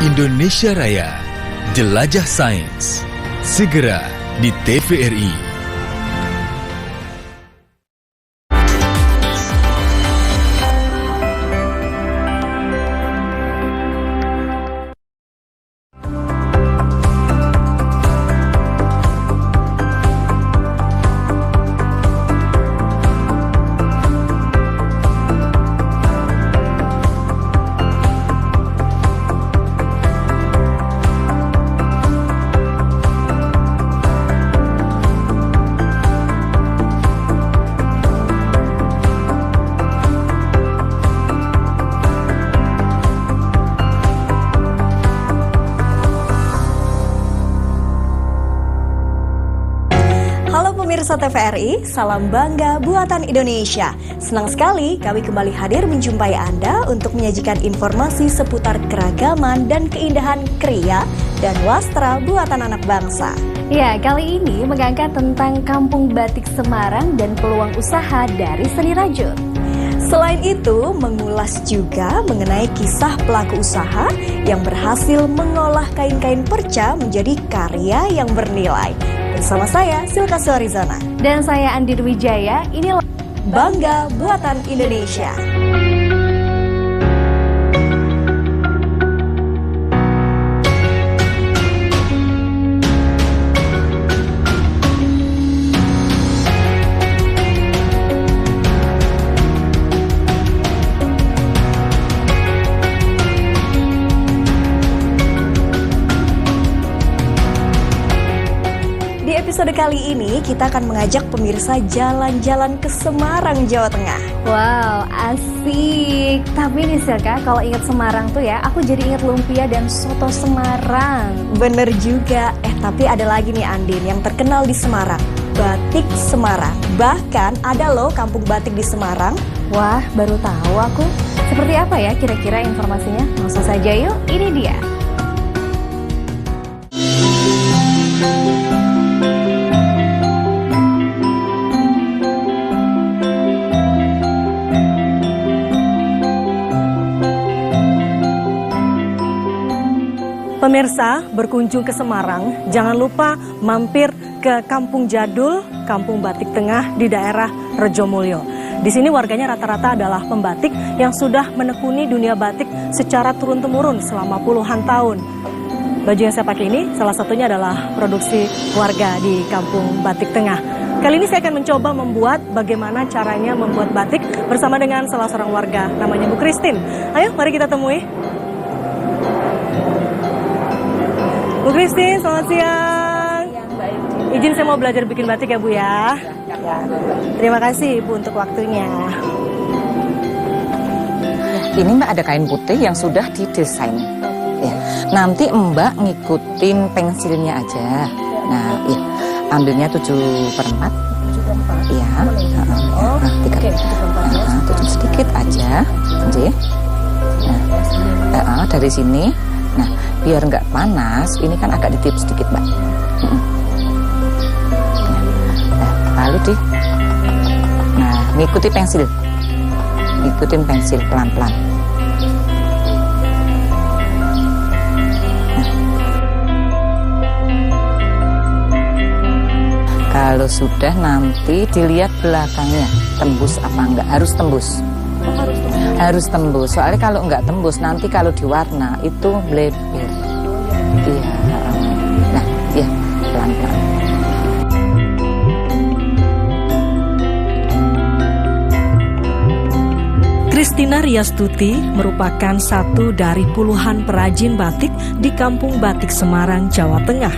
Indonesia Raya, Jelajah Sains, segera di TVRI. Pemirsa TVRI, salam bangga buatan Indonesia. Senang sekali kami kembali hadir menjumpai Anda untuk menyajikan informasi seputar keragaman dan keindahan kriya dan wastra buatan anak bangsa. Ya, kali ini mengangkat tentang Kampung Batik Semarang dan peluang usaha dari seni rajut. Selain itu, mengulas juga mengenai kisah pelaku usaha yang berhasil mengolah kain-kain perca menjadi karya yang bernilai. Bersama saya, Silka Suarizona. Dan saya Andi Wijaya, inilah Bangga Buatan Indonesia. Di episode kali ini kita akan mengajak pemirsa jalan-jalan ke Semarang, Jawa Tengah. Wow, asik. Tapi nih Silka, kalau ingat Semarang tuh ya, aku jadi ingat lumpia dan soto Semarang. Bener juga. Tapi ada lagi nih Andin yang terkenal di Semarang, Batik Semarang. Bahkan ada loh kampung batik di Semarang. Wah, baru tahu aku. Seperti apa ya kira-kira informasinya? Langsung saja yuk, ini dia. Pemirsa, berkunjung ke Semarang, jangan lupa mampir ke Kampung Jadul, Kampung Batik Tengah di daerah Rejomulyo. Di sini warganya rata-rata adalah pembatik yang sudah menekuni dunia batik secara turun-temurun selama puluhan tahun. Baju yang saya pakai ini salah satunya adalah produksi warga di Kampung Batik Tengah. Kali ini saya akan mencoba membuat bagaimana caranya membuat batik bersama dengan salah seorang warga, namanya Bu Christine. Ayo, mari kita temui. Bu Christine, selamat siang. Izin saya mau belajar bikin batik ya Bu ya. Terima kasih Ibu untuk waktunya. Ini Mbak ada kain putih yang sudah didesain. Ya. Nanti Mbak ngikutin pensilnya aja. Nah, ya. Ambilnya 7/4. Iya. Tutup sedikit aja. Nah, dari sini. Nah, biar nggak panas, ini kan agak ditiup sedikit, Mbak. Nah, ngikuti pensil. Ngikutin pensil pelan-pelan. Nah. Kalau sudah nanti dilihat belakangnya, tembus apa enggak, harus tembus. Harus tembus, soalnya kalau nggak tembus nanti kalau diwarna itu bleber. Iya. Nah, ya pelan-pelan. Christina Riastuti merupakan satu dari puluhan perajin batik di Kampung Batik Semarang, Jawa Tengah.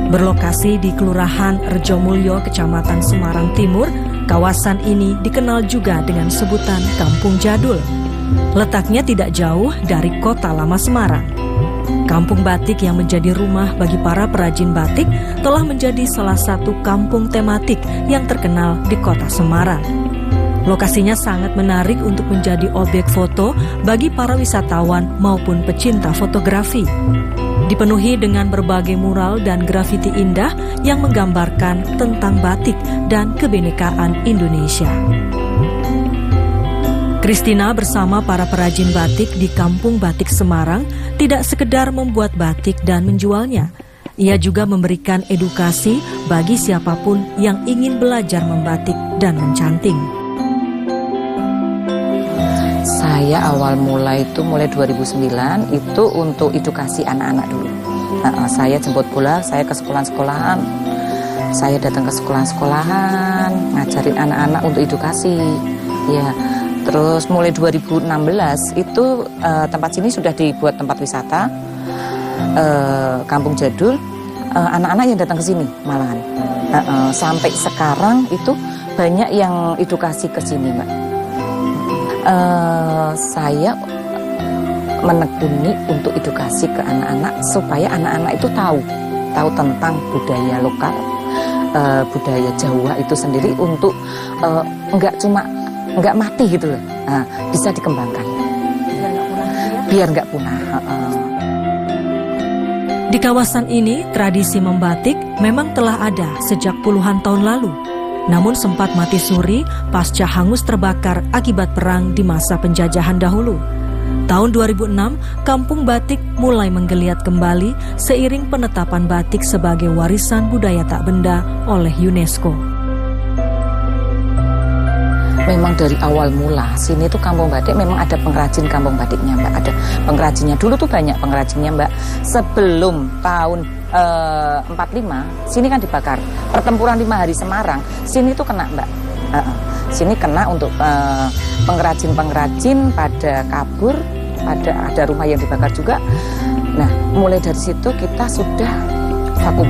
Berlokasi di Kelurahan Rejomulyo, Kecamatan Semarang Timur, kawasan ini dikenal juga dengan sebutan Kampung Jadul. Letaknya tidak jauh dari Kota Lama Semarang. Kampung batik yang menjadi rumah bagi para perajin batik telah menjadi salah satu kampung tematik yang terkenal di Kota Semarang. Lokasinya sangat menarik untuk menjadi objek foto bagi para wisatawan maupun pecinta fotografi. Dipenuhi dengan berbagai mural dan grafiti indah yang menggambarkan tentang batik dan kebinekaan Indonesia. Kristina bersama para perajin batik di Kampung Batik Semarang tidak sekedar membuat batik dan menjualnya. Ia juga memberikan edukasi bagi siapapun yang ingin belajar membatik dan mencanting. Saya awal mulai 2009 itu untuk edukasi anak-anak dulu. Saya jemput bola, saya ke sekolahan-sekolahan. Saya datang ke sekolahan-sekolahan, ngajarin anak-anak untuk edukasi. Ya, terus mulai 2016 itu tempat sini sudah dibuat tempat wisata, kampung jadul. Anak-anak yang datang ke sini malahan. Sampai sekarang itu banyak yang edukasi ke sini, Mbak. Saya menekuni untuk edukasi ke anak-anak supaya anak-anak itu tahu tentang budaya lokal, budaya Jawa itu sendiri untuk nggak mati gitu loh, bisa dikembangkan biar nggak punah. Di kawasan ini tradisi membatik memang telah ada sejak puluhan tahun lalu, namun sempat mati suri pasca hangus terbakar akibat perang di masa penjajahan dahulu. Tahun 2006, Kampung Batik mulai menggeliat kembali seiring penetapan batik sebagai warisan budaya tak benda oleh UNESCO. Memang dari awal mula sini tuh Kampung Batik memang ada pengrajin Kampung Batiknya, Mbak. Ada pengrajinnya. Dulu tuh banyak pengrajinnya, Mbak. Sebelum tahun 45 sini kan dibakar. Pertempuran 5 hari Semarang, sini tuh kena, Mbak. Sini kena untuk pengrajin-pengrajin pada kabur, ada rumah yang dibakar juga. Nah, mulai dari situ kita sudah vakum.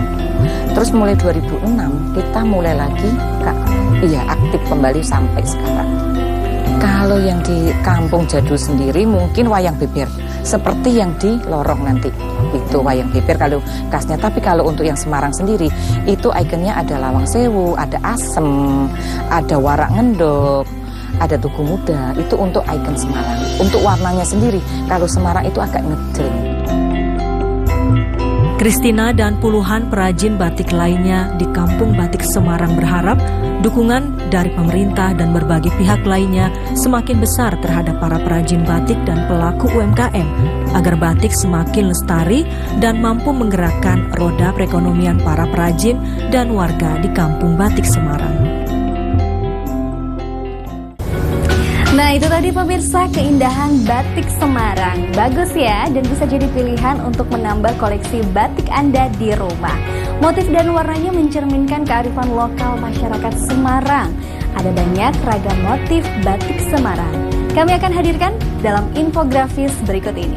Terus mulai 2006 kita mulai lagi aktif kembali sampai sekarang. Kalau yang di kampung jadul sendiri mungkin wayang beber, seperti yang di Lorong nanti itu wayang beber kalau khasnya. Tapi kalau untuk yang Semarang sendiri itu ikonnya ada Lawang Sewu, ada Asem, ada Warak Ngendop, ada Tugu Muda. Itu untuk ikon Semarang. Untuk warnanya sendiri kalau Semarang itu agak ngejreng. Kristina dan puluhan perajin batik lainnya di Kampung Batik Semarang berharap dukungan dari pemerintah dan berbagai pihak lainnya semakin besar terhadap para perajin batik dan pelaku UMKM agar batik semakin lestari dan mampu menggerakkan roda perekonomian para perajin dan warga di Kampung Batik Semarang. Nah, itu tadi pemirsa keindahan batik Semarang. Bagus ya, dan bisa jadi pilihan untuk menambah koleksi batik Anda di rumah. Motif dan warnanya mencerminkan kearifan lokal masyarakat Semarang. Ada banyak ragam motif batik Semarang. Kami akan hadirkan dalam infografis berikut ini.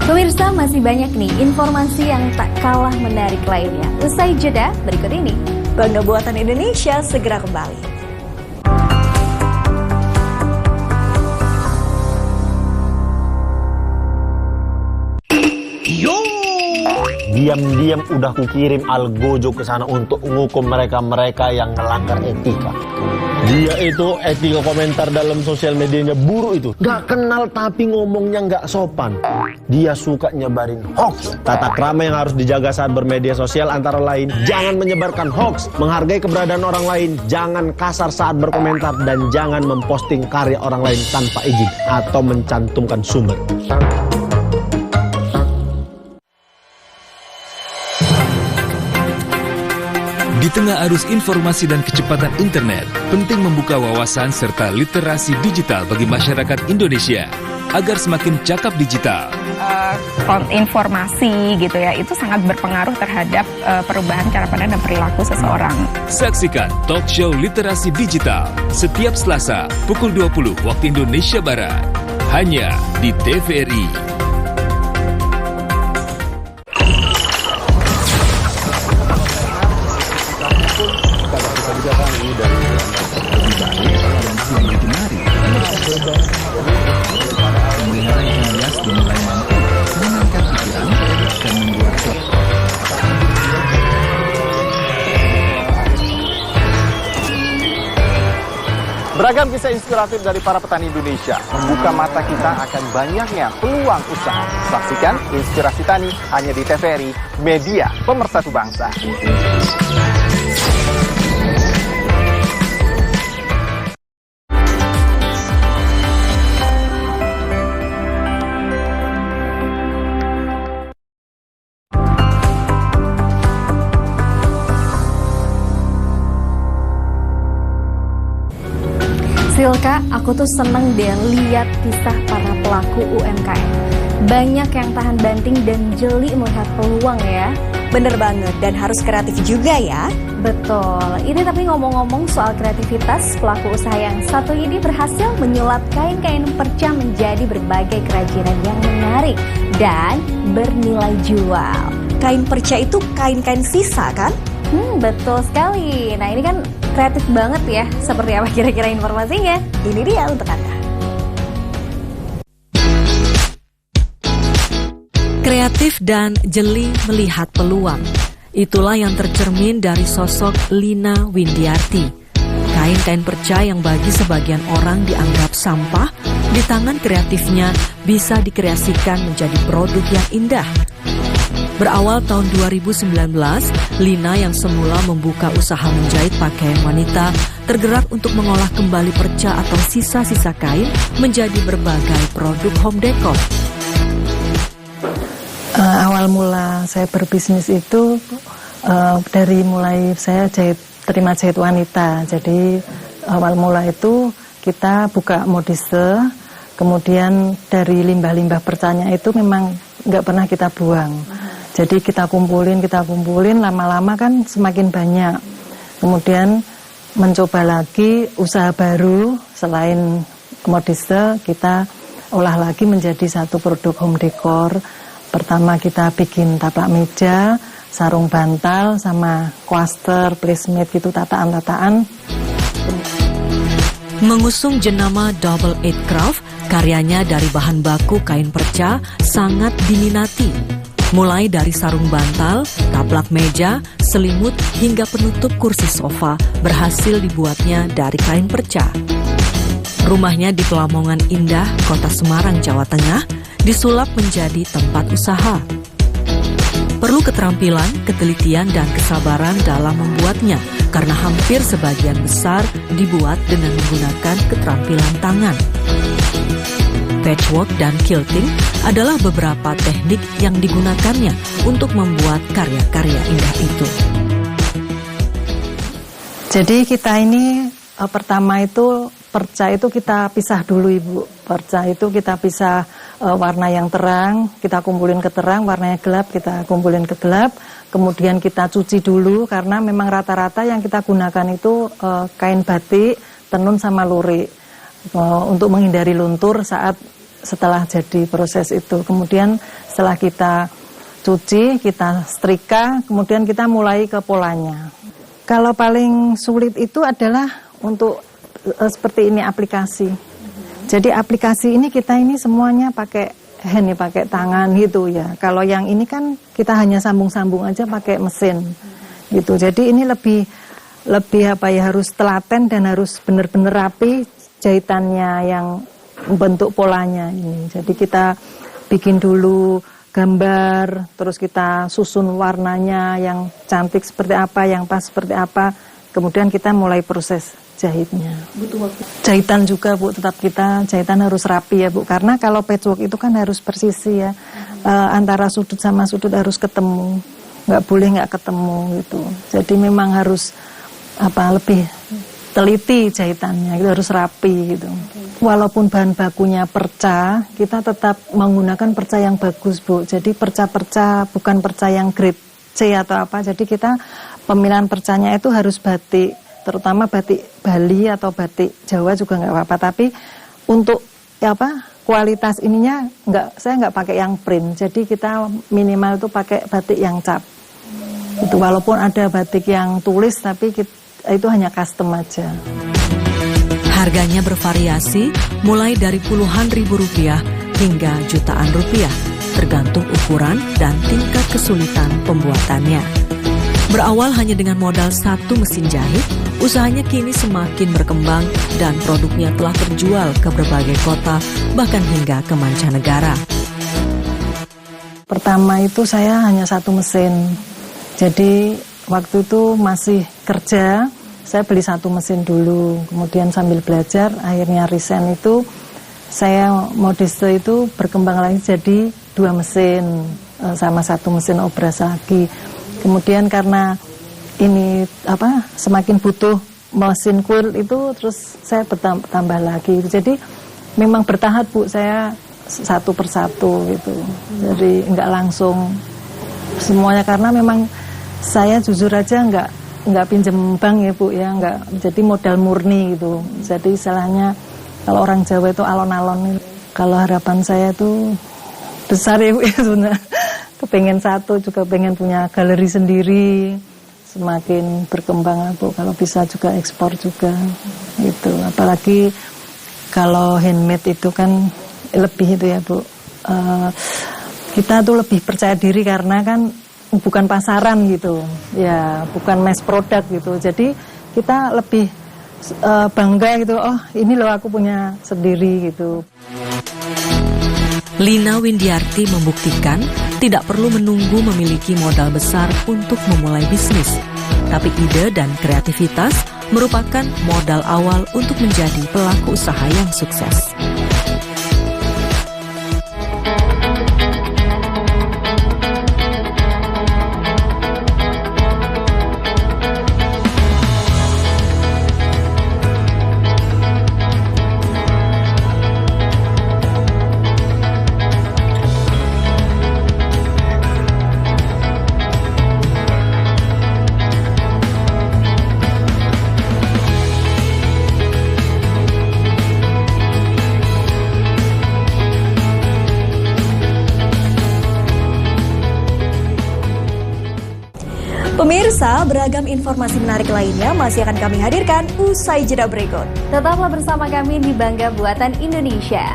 Pemirsa, masih banyak nih informasi yang tak kalah menarik lainnya. Usai jeda berikut ini. Bangga Buatan Indonesia segera kembali. Diam-diam udah kukirim Algojo ke sana untuk menghukum mereka-mereka yang melanggar etika. Dia itu etika komentar dalam sosial medianya buruk itu. Gak kenal tapi ngomongnya gak sopan. Dia suka nyebarin hoax. Tata krama yang harus dijaga saat bermedia sosial antara lain, jangan menyebarkan hoax, menghargai keberadaan orang lain, jangan kasar saat berkomentar, dan jangan memposting karya orang lain tanpa izin atau mencantumkan sumber. Di tengah arus informasi dan kecepatan internet, penting membuka wawasan serta literasi digital bagi masyarakat Indonesia agar semakin cakap digital. Informasi gitu ya, itu sangat berpengaruh terhadap perubahan cara pandang dan perilaku seseorang. Saksikan talk show literasi digital setiap Selasa pukul 20 waktu Indonesia Barat, hanya di TVRI. Beragam kisah inspiratif dari para petani Indonesia membuka mata kita akan banyaknya peluang usaha. Saksikan Inspirasi Tani hanya di TVRI, media pemersatu bangsa. Silka, aku tuh seneng deh lihat kisah para pelaku UMKM. Banyak yang tahan banting dan jeli melihat peluang ya. Bener banget, dan harus kreatif juga ya. Betul, ini tapi ngomong-ngomong soal kreativitas, pelaku usaha yang satu ini berhasil menyulap kain-kain perca menjadi berbagai kerajinan yang menarik dan bernilai jual. Kain perca itu kain-kain sisa kan? Betul sekali. Nah ini kan kreatif banget ya. Seperti apa kira-kira informasinya? Ini dia untuk Anda. Kreatif dan jeli melihat peluang. Itulah yang tercermin dari sosok Lina Windiarti. Kain-kain perca yang bagi sebagian orang dianggap sampah, di tangan kreatifnya bisa dikreasikan menjadi produk yang indah. Berawal tahun 2019, Lina yang semula membuka usaha menjahit pakaian wanita tergerak untuk mengolah kembali perca atau sisa-sisa kain menjadi berbagai produk home decor. Awal mula saya berbisnis itu dari mulai saya terima jahit wanita. Jadi awal mula itu kita buka modiste, kemudian dari limbah-limbah percanya itu memang nggak pernah kita buang. Jadi kita kumpulin, lama-lama kan semakin banyak. Kemudian mencoba lagi usaha baru, selain modiste, kita olah lagi menjadi satu produk home decor. Pertama kita bikin taplak meja, sarung bantal, sama coaster, placemat gitu, tataan-tataan. Mengusung jenama Double Eight Craft, karyanya dari bahan baku kain perca sangat diminati. Mulai dari sarung bantal, taplak meja, selimut, hingga penutup kursi sofa berhasil dibuatnya dari kain perca. Rumahnya di Pelamongan Indah, Kota Semarang, Jawa Tengah, disulap menjadi tempat usaha. Perlu keterampilan, ketelitian, dan kesabaran dalam membuatnya, karena hampir sebagian besar dibuat dengan menggunakan keterampilan tangan. Patchwork dan quilting adalah beberapa teknik yang digunakannya untuk membuat karya-karya indah itu. Jadi kita ini pertama itu perca itu kita pisah dulu Ibu. Perca itu kita pisah warna yang terang, kita kumpulin ke terang, warnanya gelap kita kumpulin ke gelap. Kemudian kita cuci dulu karena memang rata-rata yang kita gunakan itu kain batik, tenun sama lurik. Untuk menghindari luntur setelah jadi proses itu. Kemudian setelah kita cuci, kita setrika, kemudian kita mulai ke polanya. Kalau paling sulit itu adalah untuk seperti ini aplikasi. Jadi aplikasi ini kita ini semuanya pakai hand, pakai tangan gitu ya. Kalau yang ini kan kita hanya sambung-sambung aja pakai mesin gitu. Jadi ini lebih harus telaten dan harus benar-benar rapi jahitannya yang bentuk polanya ini. Jadi kita bikin dulu gambar, terus kita susun warnanya yang cantik seperti apa, yang pas seperti apa. Kemudian kita mulai proses jahitnya. Butuh waktu. Jahitan juga Bu, tetap kita jahitan harus rapi ya Bu. Karena kalau patchwork itu kan harus persisi ya. Antara sudut sama sudut harus ketemu. Nggak boleh nggak ketemu gitu. Jadi memang harus lebih teliti jahitannya, itu harus rapi gitu. Walaupun bahan bakunya perca, kita tetap menggunakan perca yang bagus Bu. Jadi perca-perca bukan perca yang grade C atau apa. Jadi kita pemilihan percanya itu harus batik, terutama batik Bali atau batik Jawa juga nggak apa-apa. Tapi untuk kualitas ininya saya nggak pakai yang print. Jadi kita minimal itu pakai batik yang cap. Itu walaupun ada batik yang tulis, tapi itu hanya custom aja. Harganya bervariasi mulai dari puluhan ribu rupiah hingga jutaan rupiah, tergantung ukuran dan tingkat kesulitan pembuatannya. Berawal hanya dengan modal 1 mesin jahit, usahanya kini semakin berkembang dan produknya telah terjual ke berbagai kota, bahkan hingga ke mancanegara. Pertama itu saya hanya 1 mesin. Jadi waktu itu masih kerja, saya beli 1 mesin dulu. Kemudian sambil belajar, akhirnya resign itu, saya modiste itu berkembang lagi jadi 2 mesin sama 1 mesin obras lagi. Kemudian karena ini semakin butuh mesin kuil itu, terus saya bertambah lagi. Jadi memang bertahap Bu, saya 1 persatu gitu. Jadi nggak langsung semuanya, karena memang saya jujur aja nggak pinjem bank ya Bu ya, nggak, jadi modal murni gitu. Jadi istilahnya kalau orang Jawa itu alon-alon. Kalau harapan saya itu besar ya Bu ya sebenarnya. Kepengen 1 juga pengen punya galeri sendiri, semakin berkembang Bu, kalau bisa juga ekspor juga gitu. Apalagi kalau handmade itu kan lebih itu ya Bu, kita tuh lebih percaya diri karena kan bukan pasaran gitu ya, bukan mass product gitu. Jadi kita lebih bangga gitu, oh ini loh aku punya sendiri gitu. Lina Windiarti membuktikan tidak perlu menunggu memiliki modal besar untuk memulai bisnis. Tapi ide dan kreativitas merupakan modal awal untuk menjadi pelaku usaha yang sukses. Pemirsa, beragam informasi menarik lainnya masih akan kami hadirkan usai jeda berikut. Tetaplah bersama kami di Bangga Buatan Indonesia.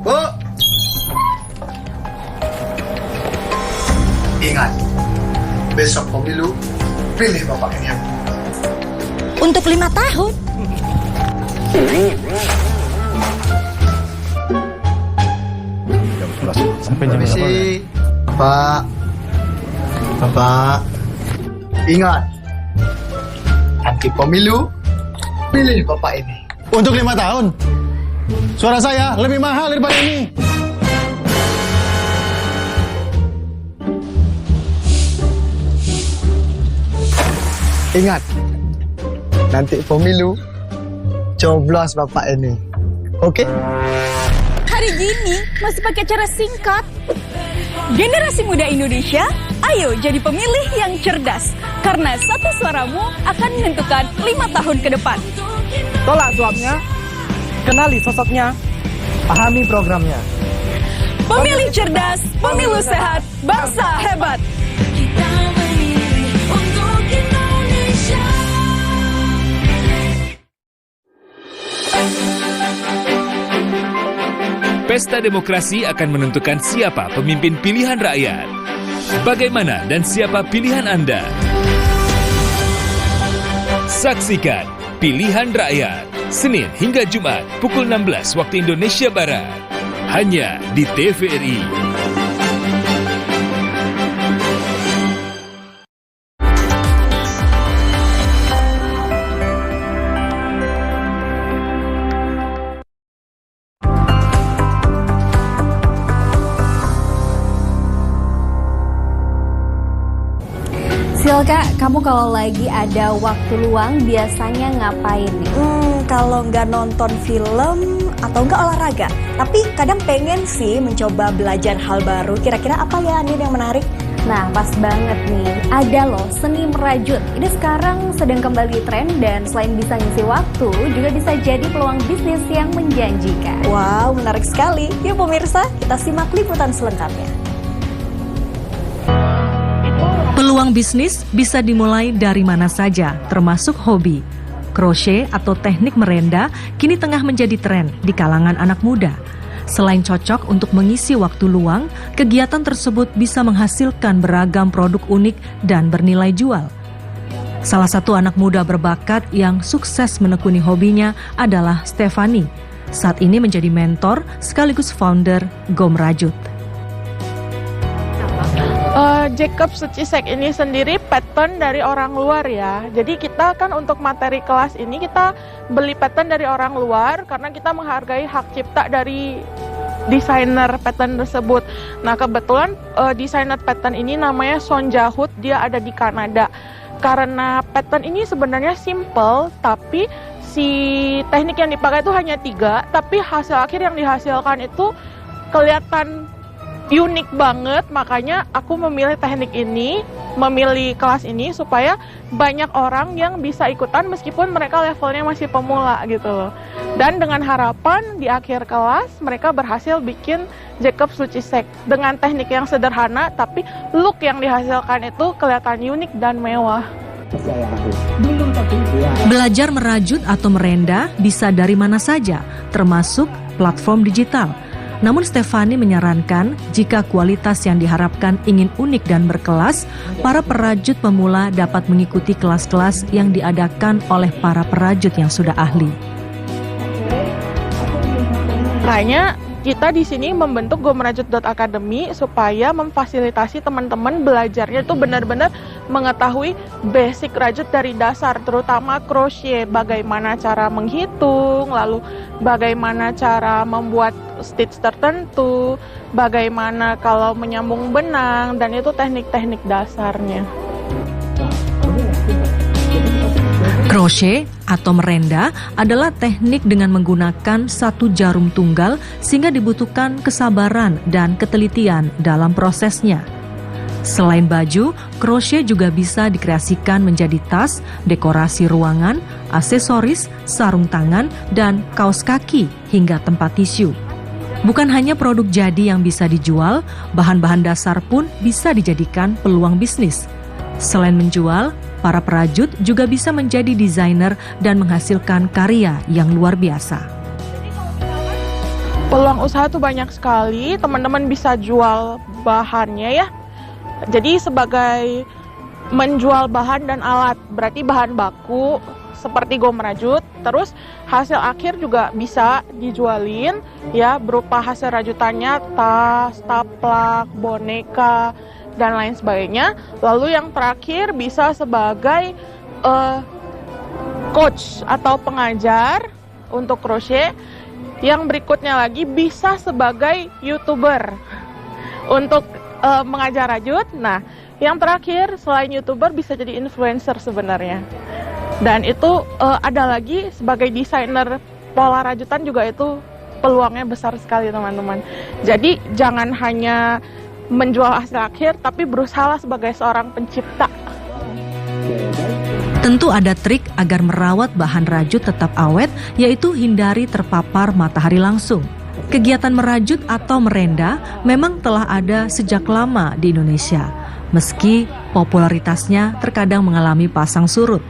Bu! Ingat, besok pemilu, pilih Bapak ini. Untuk 5 tahun. Permisi, Bapak. Ingat, nanti pemilu, pilih Bapak ini. Untuk 5 tahun. Suara saya lebih mahal daripada ini. Ingat, nanti pemilu, coblos Bapak ini. Oke? Hari gini masih pakai cara singkat. Generasi muda Indonesia, ayo jadi pemilih yang cerdas. Karena 1 suaramu akan menentukan 5 tahun ke depan. Tolak suapnya, kenali sosoknya, pahami programnya. Pemilih cerdas, pemilu sehat, bangsa hebat. Pesta demokrasi akan menentukan siapa pemimpin pilihan rakyat. Bagaimana dan siapa pilihan Anda? Saksikan Pilihan Rakyat, Senin hingga Jumat pukul 16 waktu Indonesia Barat. Hanya di TVRI. Silka, kamu kalau lagi ada waktu luang biasanya ngapain nih? Kalau nggak nonton film atau nggak olahraga. Tapi kadang pengen sih mencoba belajar hal baru. Kira-kira apa ya Anin yang menarik? Nah, pas banget nih. Ada loh seni merajut. Ini sekarang sedang kembali tren dan selain bisa ngisi waktu, juga bisa jadi peluang bisnis yang menjanjikan. Wow, menarik sekali. Yuk pemirsa, kita simak liputan selengkapnya. Peluang bisnis bisa dimulai dari mana saja, termasuk hobi. Crochet atau teknik merenda kini tengah menjadi tren di kalangan anak muda. Selain cocok untuk mengisi waktu luang, kegiatan tersebut bisa menghasilkan beragam produk unik dan bernilai jual. Salah satu anak muda berbakat yang sukses menekuni hobinya adalah Stefani. Saat ini menjadi mentor sekaligus founder Gom Rajut. Jacob Sucisek ini sendiri pattern dari orang luar ya. Jadi kita kan untuk materi kelas ini kita beli pattern dari orang luar karena kita menghargai hak cipta dari desainer pattern tersebut. Nah kebetulan desainer pattern ini namanya Sonja Hood, dia ada di Kanada. Karena pattern ini sebenarnya simple, tapi si teknik yang dipakai itu hanya 3, tapi hasil akhir yang dihasilkan itu kelihatan unik banget. Makanya aku memilih teknik ini, memilih kelas ini supaya banyak orang yang bisa ikutan meskipun mereka levelnya masih pemula gitu loh. Dan dengan harapan di akhir kelas mereka berhasil bikin Jacob Sucisek dengan teknik yang sederhana, tapi look yang dihasilkan itu kelihatan unik dan mewah. Belajar merajut atau merenda bisa dari mana saja, termasuk platform digital. Namun Stefani menyarankan jika kualitas yang diharapkan ingin unik dan berkelas, para perajut pemula dapat mengikuti kelas-kelas yang diadakan oleh para perajut yang sudah ahli. Makanya kita di sini membentuk gomrajut.academy supaya memfasilitasi teman-teman belajarnya itu benar-benar mengetahui basic rajut dari dasar, terutama crochet, bagaimana cara menghitung, lalu bagaimana cara membuat stitch tertentu, bagaimana kalau menyambung benang, dan itu teknik-teknik dasarnya. Crochet atau merenda adalah teknik dengan menggunakan satu jarum tunggal sehingga dibutuhkan kesabaran dan ketelitian dalam prosesnya. Selain baju, crochet juga bisa dikreasikan menjadi tas, dekorasi ruangan, aksesoris, sarung tangan, dan kaos kaki hingga tempat tisu. Bukan hanya produk jadi yang bisa dijual, bahan-bahan dasar pun bisa dijadikan peluang bisnis. Selain menjual, para perajut juga bisa menjadi desainer dan menghasilkan karya yang luar biasa. Peluang usaha tuh banyak sekali, teman-teman bisa jual bahannya ya. Jadi sebagai menjual bahan dan alat, berarti bahan baku seperti gomrajut, terus hasil akhir juga bisa dijualin ya, berupa hasil rajutannya, tas, taplak, boneka, dan lain sebagainya. Lalu yang terakhir bisa sebagai coach atau pengajar untuk crochet. Yang berikutnya lagi bisa sebagai YouTuber untuk mengajar rajut. Nah, yang terakhir selain YouTuber bisa jadi influencer sebenarnya. Dan itu ada lagi sebagai desainer pola rajutan juga itu peluangnya besar sekali teman-teman. Jadi jangan hanya menjual hasil akhir, tapi berusaha sebagai seorang pencipta. Tentu ada trik agar merawat bahan rajut tetap awet, yaitu hindari terpapar matahari langsung. Kegiatan merajut atau merenda memang telah ada sejak lama di Indonesia, meski popularitasnya terkadang mengalami pasang surut.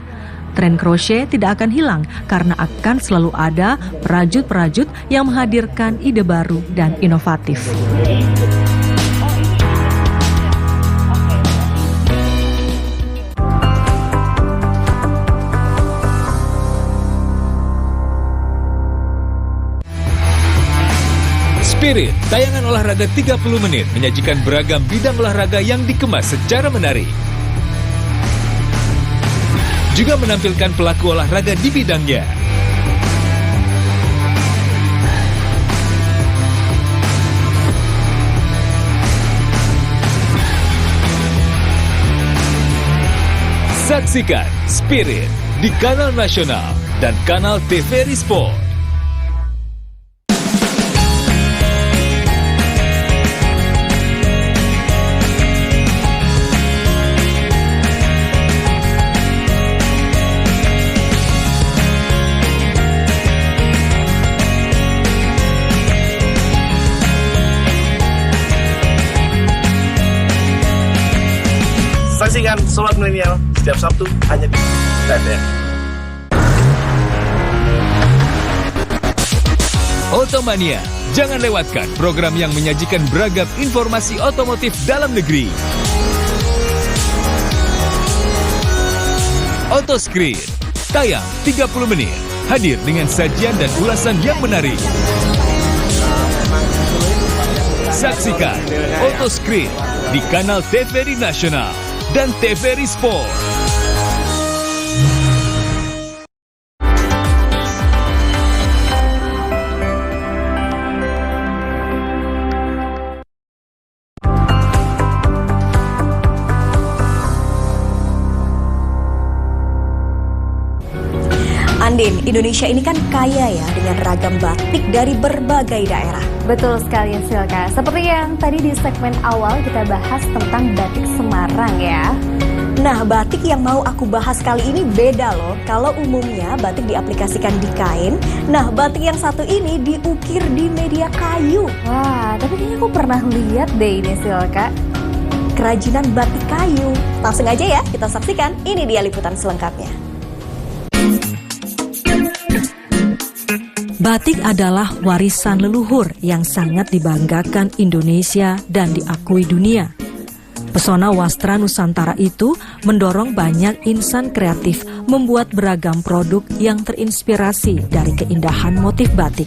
Tren crochet tidak akan hilang karena akan selalu ada perajut-perajut yang menghadirkan ide baru dan inovatif. Spirit, tayangan olahraga 30 menit menyajikan beragam bidang olahraga yang dikemas secara menarik. Juga menampilkan pelaku olahraga di bidangnya. Saksikan Spirit di kanal nasional dan kanal TVRI Sport. Saksikan Sobat Milenial setiap Sabtu hanya di TVRI. Otomania, jangan lewatkan program yang menyajikan beragam informasi otomotif dalam negeri. Otoscreen, tayang 30 menit, hadir dengan sajian dan ulasan yang menarik. Saksikan Otoscreen di kanal TVRI Nasional dan TVRI Sport. Andin, Indonesia ini kan kaya ya dengan ragam batik dari berbagai daerah. Betul sekali Silka. Seperti yang tadi di segmen awal kita bahas tentang batik Semarang ya. Nah, batik yang mau aku bahas kali ini beda loh. Kalau umumnya batik diaplikasikan di kain, nah batik yang satu ini diukir di media kayu. Wah, tapi kayaknya aku pernah lihat deh ini Silka. Kerajinan batik kayu. Langsung aja ya kita saksikan, ini dia liputan selengkapnya. Batik adalah warisan leluhur yang sangat dibanggakan Indonesia dan diakui dunia. Pesona wastra Nusantara itu mendorong banyak insan kreatif membuat beragam produk yang terinspirasi dari keindahan motif batik.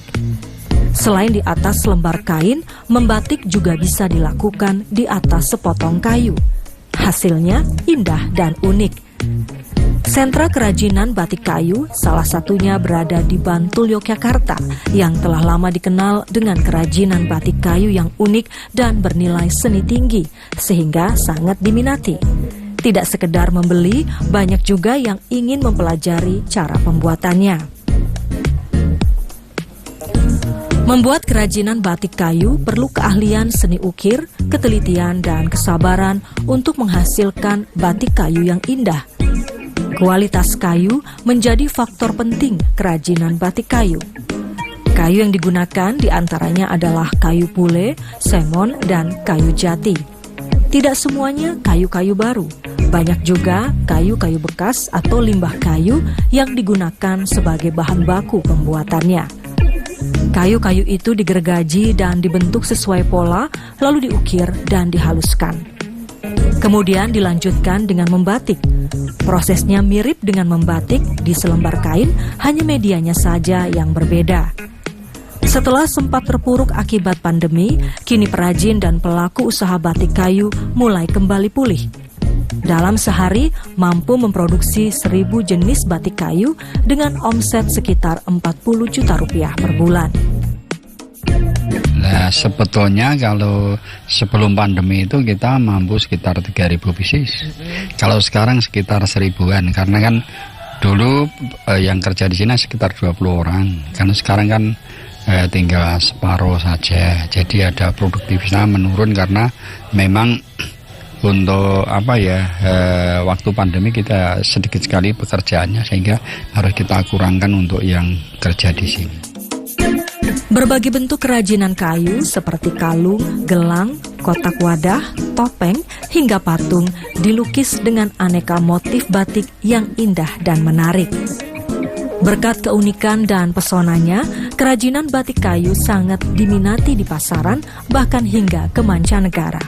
Selain di atas lembar kain, membatik juga bisa dilakukan di atas sepotong kayu. Hasilnya indah dan unik. Sentra kerajinan batik kayu salah satunya berada di Bantul, Yogyakarta yang telah lama dikenal dengan kerajinan batik kayu yang unik dan bernilai seni tinggi sehingga sangat diminati. Tidak sekedar membeli, banyak juga yang ingin mempelajari cara pembuatannya. Membuat kerajinan batik kayu perlu keahlian seni ukir, ketelitian dan kesabaran untuk menghasilkan batik kayu yang indah. Kualitas kayu menjadi faktor penting kerajinan batik kayu. Kayu yang digunakan diantaranya adalah kayu pule, semon, dan kayu jati. Tidak semuanya kayu-kayu baru. Banyak juga kayu-kayu bekas atau limbah kayu yang digunakan sebagai bahan baku pembuatannya. Kayu-kayu itu digergaji dan dibentuk sesuai pola, lalu diukir dan dihaluskan. Kemudian dilanjutkan dengan membatik. Prosesnya mirip dengan membatik di selembar kain, hanya medianya saja yang berbeda. Setelah sempat terpuruk akibat pandemi, kini perajin dan pelaku usaha batik kayu mulai kembali pulih. Dalam sehari mampu memproduksi 1.000 jenis batik kayu dengan omset sekitar 40 juta rupiah per bulan. Nah, sebetulnya kalau sebelum pandemi itu kita mampu sekitar 3.000 pieces. Kalau sekarang sekitar 1.000-an, karena kan dulu yang kerja di sini sekitar 20 orang. Karena sekarang kan tinggal separuh saja. Jadi ada produktivitasnya menurun karena memang untuk waktu pandemi kita sedikit sekali pekerjaannya sehingga harus kita kurangkan untuk yang kerja di sini. Berbagai bentuk kerajinan kayu seperti kalung, gelang, kotak wadah, topeng, hingga patung dilukis dengan aneka motif batik yang indah dan menarik. Berkat keunikan dan pesonanya, kerajinan batik kayu sangat diminati di pasaran, bahkan hingga ke mancanegara.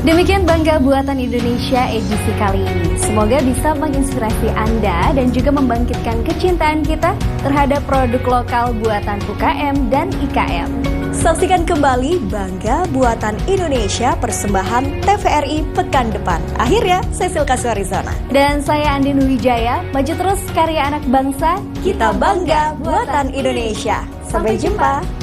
Demikian Bangga Buatan Indonesia edisi kali ini. Semoga bisa menginspirasi Anda dan juga membangkitkan kecintaan kita terhadap produk lokal buatan UKM dan IKM. Saksikan kembali Bangga Buatan Indonesia persembahan TVRI pekan depan. Akhirnya, saya Silka Suarizona. Dan saya Andin Wijaya. Maju terus karya anak bangsa. Kita bangga Buatan Indonesia. Sampai jumpa.